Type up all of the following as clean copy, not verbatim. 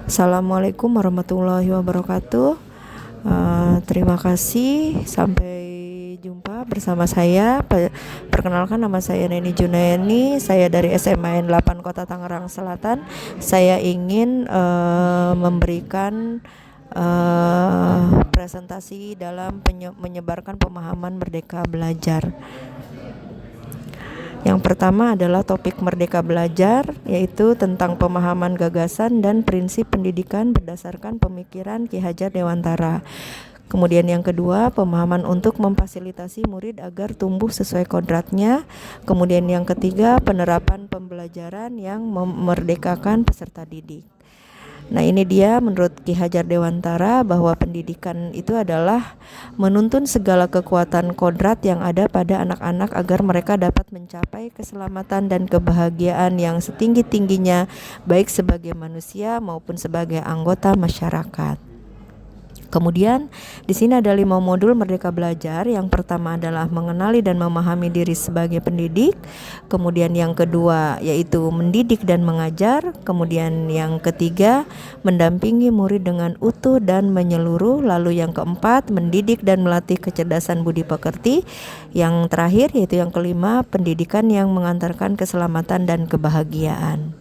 Assalamualaikum warahmatullahi wabarakatuh. Terima kasih. Sampai jumpa bersama saya. Perkenalkan, nama saya Neni Junayani. Saya dari SMA N 8 Kota Tangerang Selatan. Saya ingin memberikan presentasi dalam menyebarkan pemahaman Merdeka Belajar. Yang pertama adalah topik Merdeka Belajar, yaitu tentang pemahaman gagasan dan prinsip pendidikan berdasarkan pemikiran Ki Hajar Dewantara. Kemudian yang kedua, pemahaman untuk memfasilitasi murid agar tumbuh sesuai kodratnya. Kemudian yang ketiga, penerapan pembelajaran yang memerdekakan peserta didik. Nah, ini dia menurut Ki Hajar Dewantara bahwa pendidikan itu adalah menuntun segala kekuatan kodrat yang ada pada anak-anak agar mereka dapat mencapai keselamatan dan kebahagiaan yang setinggi-tingginya, baik sebagai manusia maupun sebagai anggota masyarakat. Kemudian di sini ada 5 modul Merdeka Belajar. Yang pertama adalah mengenali dan memahami diri sebagai pendidik. Kemudian yang kedua yaitu mendidik dan mengajar. Kemudian yang ketiga mendampingi murid dengan utuh dan menyeluruh. Lalu yang keempat mendidik dan melatih kecerdasan budi pekerti. Yang terakhir yaitu yang kelima pendidikan yang mengantarkan keselamatan dan kebahagiaan.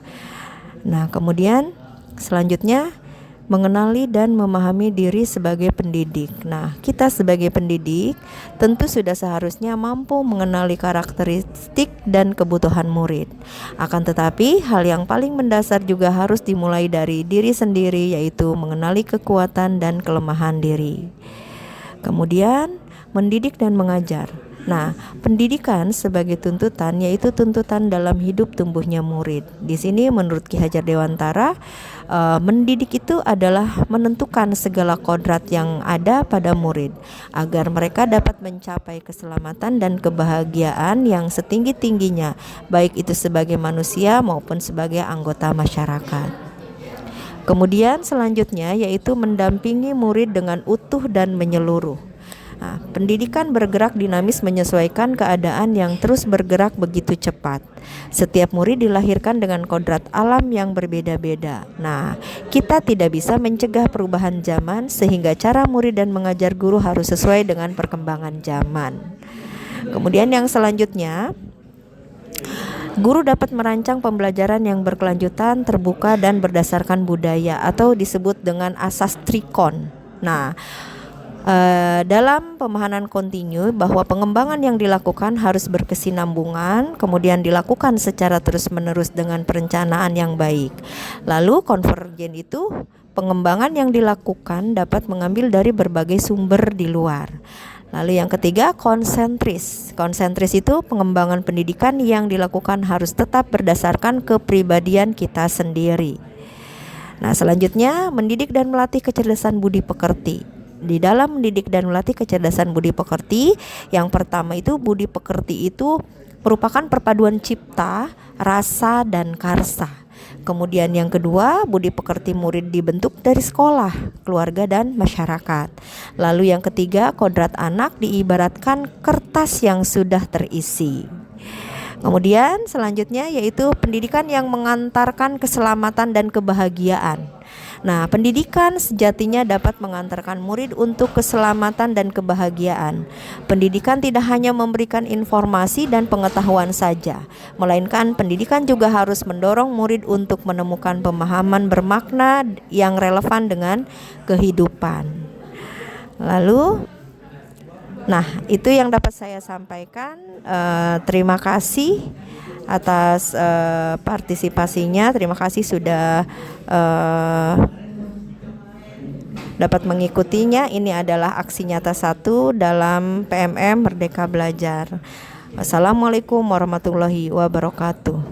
Nah, kemudian selanjutnya mengenali dan memahami diri sebagai pendidik. Nah, kita sebagai pendidik tentu sudah seharusnya mampu mengenali karakteristik dan kebutuhan murid. Akan tetapi, hal yang paling mendasar juga harus dimulai dari diri sendiri, yaitu mengenali kekuatan dan kelemahan diri. Kemudian, mendidik dan mengajar. Nah, pendidikan sebagai tuntutan yaitu tuntutan dalam hidup tumbuhnya murid. Di sini menurut Ki Hajar Dewantara, mendidik itu adalah menentukan segala kodrat yang ada pada murid agar mereka dapat mencapai keselamatan dan kebahagiaan yang setinggi-tingginya, baik itu sebagai manusia maupun sebagai anggota masyarakat. Kemudian selanjutnya yaitu mendampingi murid dengan utuh dan menyeluruh. Nah, pendidikan bergerak dinamis menyesuaikan keadaan yang terus bergerak begitu cepat. Setiap murid dilahirkan dengan kodrat alam yang berbeda-beda. Nah, kita tidak bisa mencegah perubahan zaman sehingga cara murid dan mengajar guru harus sesuai dengan perkembangan zaman. Kemudian yang selanjutnya, guru dapat merancang pembelajaran yang berkelanjutan, terbuka dan berdasarkan budaya atau disebut dengan asas trikon. Nah, dalam pemahaman kontinu bahwa pengembangan yang dilakukan harus berkesinambungan, kemudian dilakukan secara terus-menerus dengan perencanaan yang baik. Lalu konvergen itu pengembangan yang dilakukan dapat mengambil dari berbagai sumber di luar. Lalu yang ketiga, konsentris. Konsentris itu pengembangan pendidikan yang dilakukan harus tetap berdasarkan kepribadian kita sendiri. Nah, selanjutnya mendidik dan melatih kecerdasan budi pekerti. Di dalam mendidik dan melatih kecerdasan budi pekerti, yang pertama itu budi pekerti itu merupakan perpaduan cipta, rasa, dan karsa. Kemudian yang kedua, budi pekerti murid dibentuk dari sekolah, keluarga, dan masyarakat. Lalu yang ketiga, kodrat anak diibaratkan kertas yang sudah terisi. Kemudian selanjutnya yaitu pendidikan yang mengantarkan keselamatan dan kebahagiaan. Nah, pendidikan sejatinya dapat mengantarkan murid untuk keselamatan dan kebahagiaan. Pendidikan tidak hanya memberikan informasi dan pengetahuan saja, melainkan pendidikan juga harus mendorong murid untuk menemukan pemahaman bermakna yang relevan dengan kehidupan. Lalu, nah, itu yang dapat saya sampaikan. Terima kasih atas partisipasinya. Terima kasih sudah dapat mengikutinya. Ini adalah aksi nyata 1 dalam PMM Merdeka Belajar. Wassalamualaikum warahmatullahi wabarakatuh.